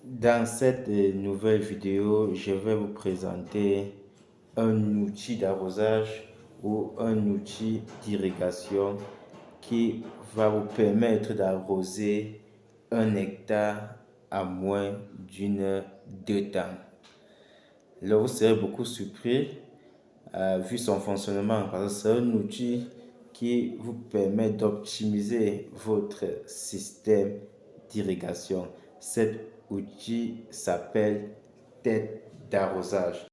Dans cette nouvelle vidéo, je vais vous présenter un outil d'arrosage ou un outil d'irrigation qui va vous permettre d'arroser un hectare à moins d'une heure de temps. Là, vous serez beaucoup surpris vu son fonctionnement parce que c'est un outil qui vous permet d'optimiser votre système d'irrigation. Cet outil s'appelle tête d'arrosage.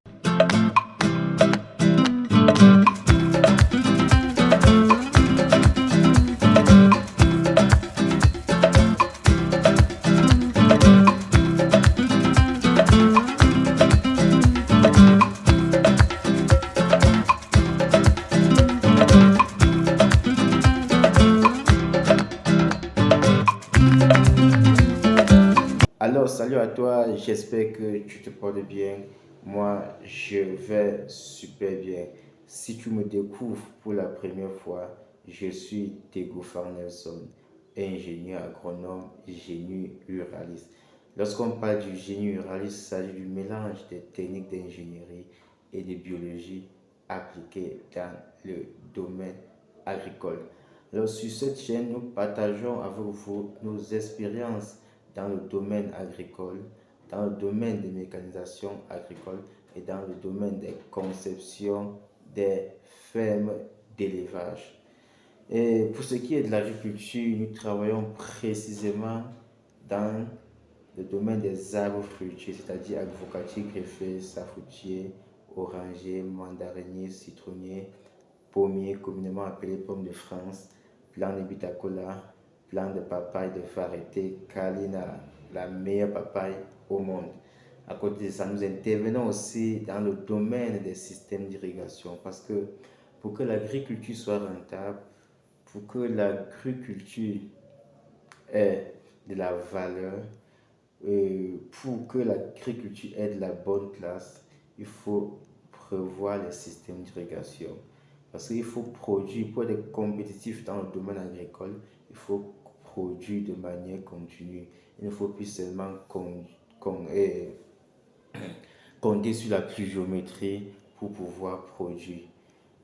Alors, salut à toi, j'espère que tu te portes bien. Moi, je vais super bien. Si tu me découvres pour la première fois, je suis Tegoufar Nelson, ingénieur agronome, génie ruraliste. Lorsqu'on parle du génie ruraliste, il s'agit du mélange des techniques d'ingénierie et de biologie appliquées dans le domaine agricole. Alors, sur cette chaîne, nous partageons avec vous nos expériences dans le domaine agricole, dans le domaine des mécanisations agricoles et dans le domaine des conceptions des fermes d'élevage. Et pour ce qui est de l'agriculture, nous travaillons précisément dans le domaine des arbres fruitiers, c'est-à-dire avocatiers, greffés, safoutiers, orangers, mandariniers, citronniers, pommiers, communément appelés pommes de France, plants de bitacola, plants de papaye de variété Kalina, la meilleure papaye au monde. À côté de ça, nous intervenons aussi dans le domaine des systèmes d'irrigation parce que pour que l'agriculture soit rentable, pour que l'agriculture ait de la valeur, pour que l'agriculture ait de la bonne place, il faut prévoir les systèmes d'irrigation. Parce qu'il faut produire, pour être compétitif dans le domaine agricole, il faut produire de manière continue. Il ne faut plus seulement compter sur la pluviométrie pour pouvoir produire.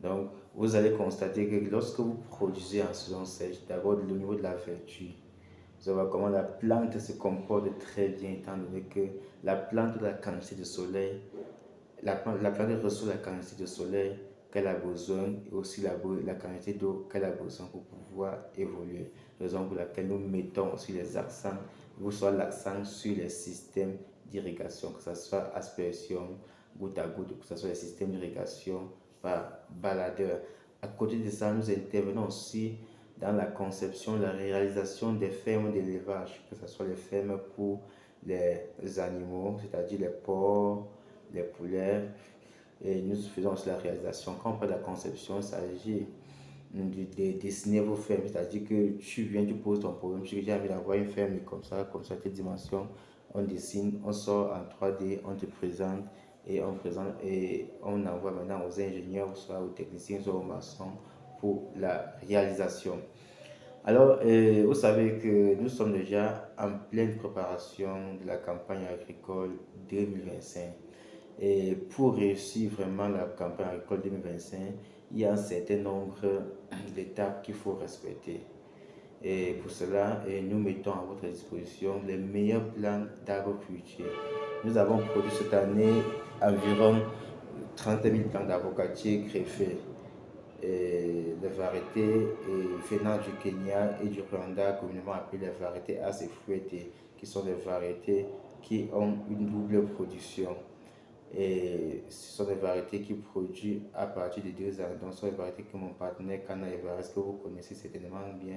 Donc, vous allez constater que lorsque vous produisez en saison sèche, d'abord au niveau de la verdure, vous allez voir comment la plante se comporte très bien, étant donné que la plante a la quantité de soleil, la plante reçoit la quantité de soleil qu'elle a besoin et aussi la quantité d'eau qu'elle a besoin pour pouvoir évoluer. Raison pour laquelle nous mettons aussi les accents, vous soit l'accent sur les systèmes d'irrigation, que ce soit aspersion, goutte à goutte, que ce soit les systèmes d'irrigation par baladeur. À côté de ça, nous intervenons aussi dans la conception, la réalisation des fermes d'élevage, que ce soit les fermes pour les animaux, c'est-à-dire les porcs, les poulets, et nous faisons aussi la réalisation. Quand on parle de la conception, il s'agit de dessiner vos fermes, c'est-à-dire que tu viens, tu poses ton problème, tu dis j'ai envie d'avoir une ferme comme ça, telle dimension, on dessine, on sort en 3D, on te présente et on envoie maintenant aux ingénieurs, soit aux techniciens, soit aux maçons pour la réalisation. Alors, vous savez que nous sommes déjà en pleine préparation de la campagne agricole 2025. Et pour réussir vraiment la campagne agricole 2025, il y a un certain nombre d'étapes qu'il faut respecter. Et pour cela, nous mettons à votre disposition les meilleurs plans d'arbres-fruitiers. Nous avons produit cette année environ 30 000 plants d'avocatiers greffés. Et les variétés venant du Kenya et du Rwanda, communément appelées les variétés assez fouettées, qui sont des variétés qui ont une double production. Et ce sont des variétés qui produisent à partir de 2 ans. Donc, ce sont des variétés que mon partenaire Kana Everest, que vous connaissez certainement bien,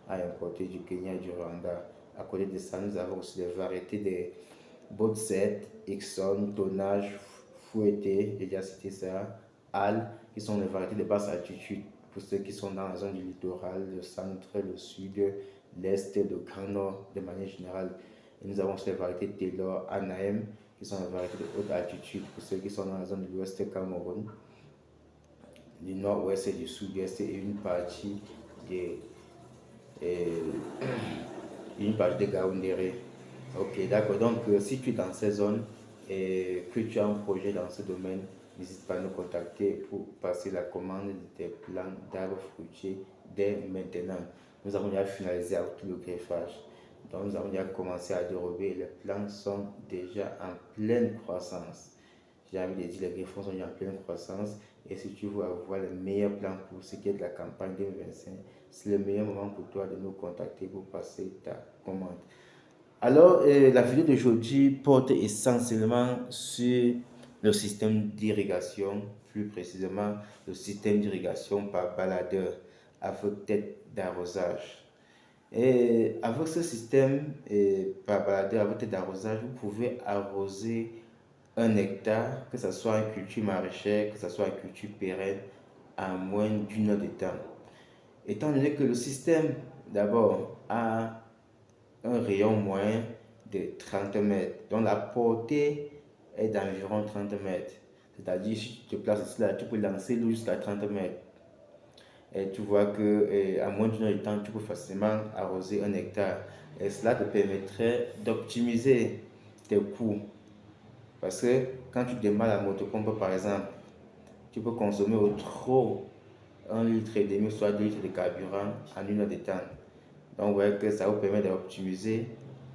a importé du Kenya et du Rwanda. À côté de ça, nous avons aussi des variétés des Botset, Ixon, Tonnage, Fouetté, j'ai déjà cité ça, Al, qui sont les variétés de basse altitude pour ceux qui sont dans la zone du littoral, le centre, le sud, l'est, le grand nord de manière générale. Et nous avons aussi les variétés Taylor, Anahem, qui sont les variétés de haute altitude pour ceux qui sont dans la zone de l'ouest Cameroun, du nord-ouest et du sud-est, et une partie de Gaoundéré. Ok, d'accord. Donc, si tu es dans ces zones et que tu as un projet dans ce domaine, n'hésite pas à nous contacter pour passer la commande de tes plants d'arbres fruitiers dès maintenant. Nous avons déjà finalisé avec tout le greffage. Donc, nous avons déjà commencé à dérober. Les plants sont déjà en pleine croissance. J'ai envie de dire, les greffons sont déjà en pleine croissance. Et si tu veux avoir le meilleur plan pour ce qui est de la campagne 2025, c'est le meilleur moment pour toi de nous contacter pour passer ta commande. Alors, la vidéo d'aujourd'hui porte essentiellement sur le système d'irrigation, plus précisément le système d'irrigation par baladeur avec tête d'arrosage. Et avec ce système par baladeur avec tête d'arrosage, vous pouvez arroser un hectare, que ce soit une culture maraîchère, que ce soit une culture pérenne, en moins d'une heure de temps. Étant donné que le système, d'abord, a un rayon moyen de 30 mètres. Donc la portée est d'environ 30 mètres. C'est-à-dire, si tu te places ici, là, tu peux lancer l'eau jusqu'à 30 mètres. Et tu vois que à moins d'une heure de temps, tu peux facilement arroser un hectare. Et cela te permettrait d'optimiser tes coûts. Parce que quand tu démarres la motopompe, par exemple, tu peux consommer au trop 1,5 litre, soit 2 litres de carburant en une heure de temps. Donc, vous voyez que ça vous permet d'optimiser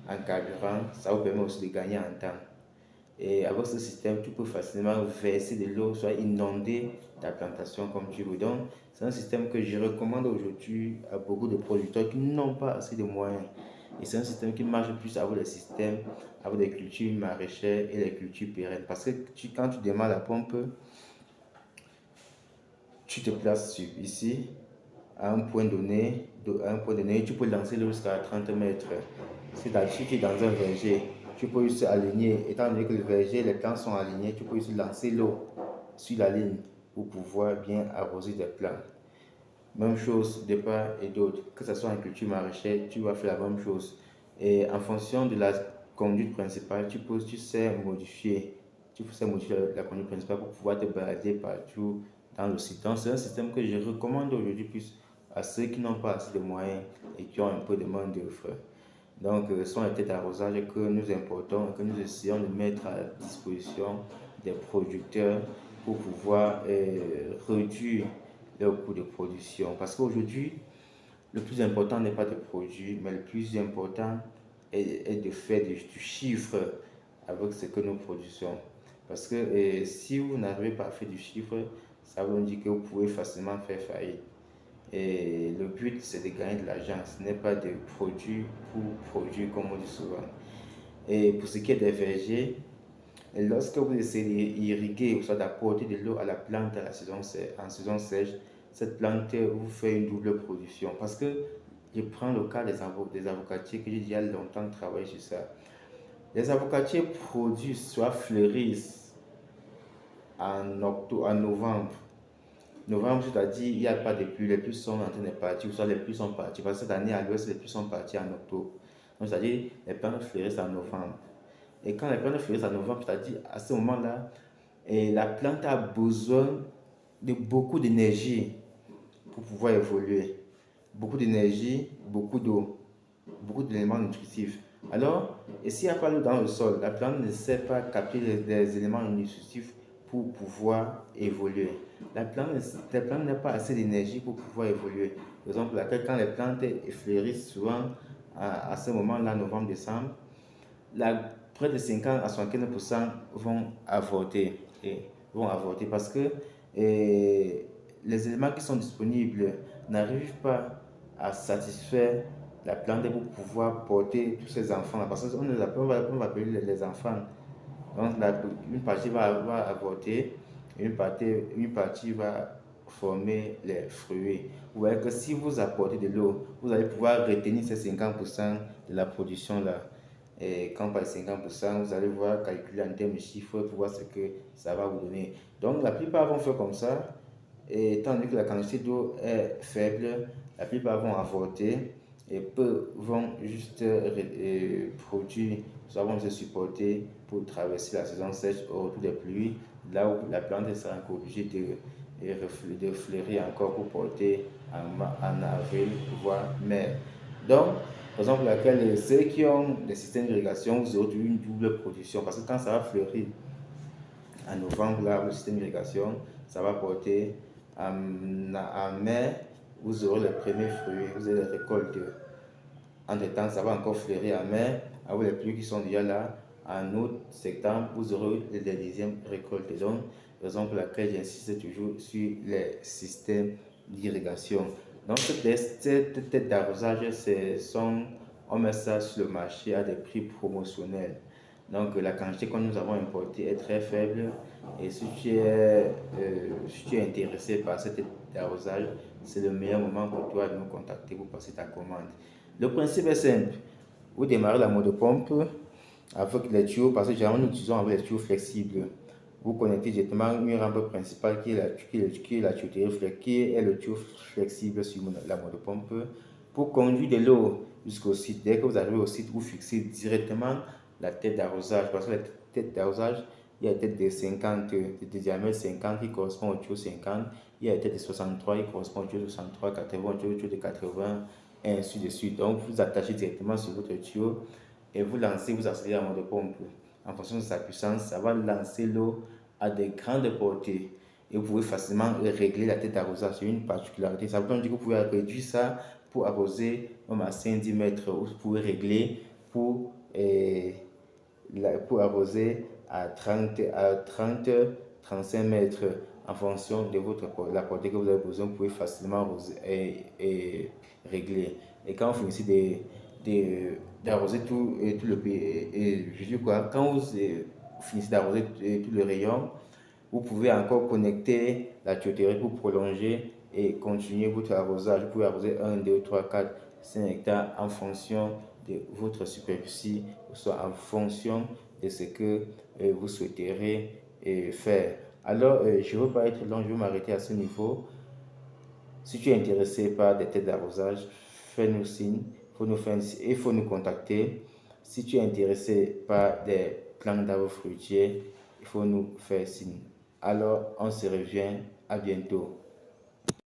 en carburant, ça vous permet aussi de gagner en temps. Et avec ce système, tu peux facilement verser de l'eau, soit inonder ta plantation comme tu veux. Donc, c'est un système que je recommande aujourd'hui à beaucoup de producteurs qui n'ont pas assez de moyens. Et c'est un système qui marche plus avec les systèmes, avec les cultures maraîchères et les cultures pérennes. Parce que quand tu démarres la pompe, tu te places ici, à un point donné, tu peux lancer l'eau jusqu'à 30 mètres. C'est-à-dire, si tu es dans un verger, tu peux juste aligner, étant donné que le verger, les plants sont alignés, tu peux juste lancer l'eau sur la ligne pour pouvoir bien arroser tes plants. Même chose de part et d'autre, que ce soit en culture maraîchère, tu vas faire la même chose. Et en fonction de la conduite principale, tu sais modifier, la conduite principale pour pouvoir te balader partout dans le site. Donc, c'est un système que je recommande aujourd'hui plus à ceux qui n'ont pas assez de moyens et qui ont un peu de main d'œuvre. Donc, ce sont les têtes d'arrosage que nous importons et que nous essayons de mettre à disposition des producteurs pour pouvoir réduire leur coût de production. Parce qu'aujourd'hui, le plus important n'est pas de produire, mais le plus important est de faire du chiffre avec ce que nous produisons. Parce que si vous n'arrivez pas à faire du chiffre, ça veut dire que vous pouvez facilement faire faillite. Et le but, c'est de gagner de l'argent, ce n'est pas de produire pour produire, comme on dit souvent. Et pour ce qui est des vergers, lorsque vous essayez d'irriguer ou soit d'apporter de l'eau à la plante en saison sèche, cette plante vous fait une double production. Parce que je prends le cas des avocatiers que j'ai déjà longtemps travaillé sur ça. Les avocatiers produisent, soit fleurissent en novembre. Novembre, c'est-à-dire il n'y a pas de pluie, les pluies sont en train de partir, ou soit les pluies sont parties. Parce que cette année à l'ouest, les pluies sont parties en octobre. Donc, c'est-à-dire les plantes fleurissent en novembre. Et quand les plantes fleurissent en novembre, c'est-à-dire à ce moment-là, la plante a besoin de beaucoup d'énergie pour pouvoir évoluer. Beaucoup d'énergie, beaucoup d'eau, beaucoup d'éléments nutritifs. Alors, et s'il n'y a pas d'eau dans le sol, la plante ne sait pas capter les éléments nutritifs pour pouvoir évoluer. La plante n'a pas assez d'énergie pour pouvoir évoluer. Par exemple, quand les plantes fleurissent souvent à ce moment-là, novembre-décembre, près de 50 à 75% vont avorter. Vont avorter parce que les éléments qui sont disponibles n'arrivent pas à satisfaire la plante pour pouvoir porter tous ces enfants. Parce qu'on les appelle, on va appeler les enfants. Donc, une partie va avorter, une partie va former les fruits. Vous voyez que si vous apportez de l'eau, vous allez pouvoir retenir ces 50% de la production là. Et quand par 50%, vous allez voir calculer en termes de chiffres pour voir ce que ça va vous donner. Donc, la plupart vont faire comme ça. Et étant donné que la quantité d'eau est faible, la plupart vont avorter et peu vont juste produire, soit vont se supporter pour traverser la saison sèche au retour des pluies, là où la plante sera encore obligée de fleurir encore pour porter en avril, voire mai. Donc, Raison pour laquelle ceux qui ont des systèmes d'irrigation, vous aurez une double production. Parce que quand ça va fleurir en novembre, là, le système d'irrigation, ça va porter en mai, vous aurez les premiers fruits, vous avez les récoltes. Entre-temps, ça va encore fleurir en mai, avec les pluies qui sont déjà là. En août, septembre, vous aurez les deuxièmes récoltes. Donc, raison pour laquelle j'insiste toujours sur les systèmes d'irrigation. Donc, cette tête d'arrosage, on met ça sur le marché à des prix promotionnels. Donc, la quantité que nous avons importée est très faible. Et si tu es intéressé par cette tête d'arrosage, c'est le meilleur moment pour toi de nous contacter pour passer ta commande. Le principe est simple. Vous démarrez la moto pompe avec les tuyaux, parce que généralement nous utilisons avec les tuyaux flexibles. Vous connectez directement une rampe principale qui est la tuyauterie, qui est le tuyau flexible sur la moto pompe pour conduire de l'eau jusqu'au site. Dès que vous arrivez au site, vous fixez directement la tête d'arrosage. Parce que la tête d'arrosage, il y a la tête de 50, de diamètre 50 qui correspond au tuyau 50. Il y a la tête de 63 qui correspond au tuyau 63, 80 au tuyau de 80, et ainsi de suite. Donc, vous attachez directement sur votre tuyau et vous lancez, vous accélérez la moto pompe. En fonction de sa puissance, ça va lancer l'eau à des grandes portées. Et vous pouvez facilement régler la tête d'arrosage. C'est une particularité. Ça veut dire que vous pouvez réduire ça pour arroser même à 5-10 mètres. Vous pouvez régler pour, pour arroser à 35 mètres. En fonction de la portée que vous avez besoin, vous pouvez facilement arroser et régler. Et quand vous finissez d'arroser tout le pays, je dis quoi, quand vous finissez d'arroser tout le rayon, vous pouvez encore connecter la tuyauterie pour prolonger et continuer votre arrosage. Vous pouvez arroser 1, 2, 3, 4, 5 hectares en fonction de votre superficie, soit en fonction de ce que vous souhaiterez faire. Alors, je ne veux pas être long, je vais m'arrêter à ce niveau. Si tu es intéressé par des têtes d'arrosage, fais-nous signe, il faut nous contacter. Si tu es intéressé par des plants d'arbres fruitiers, il faut nous faire signe. Alors, on se revient. À bientôt.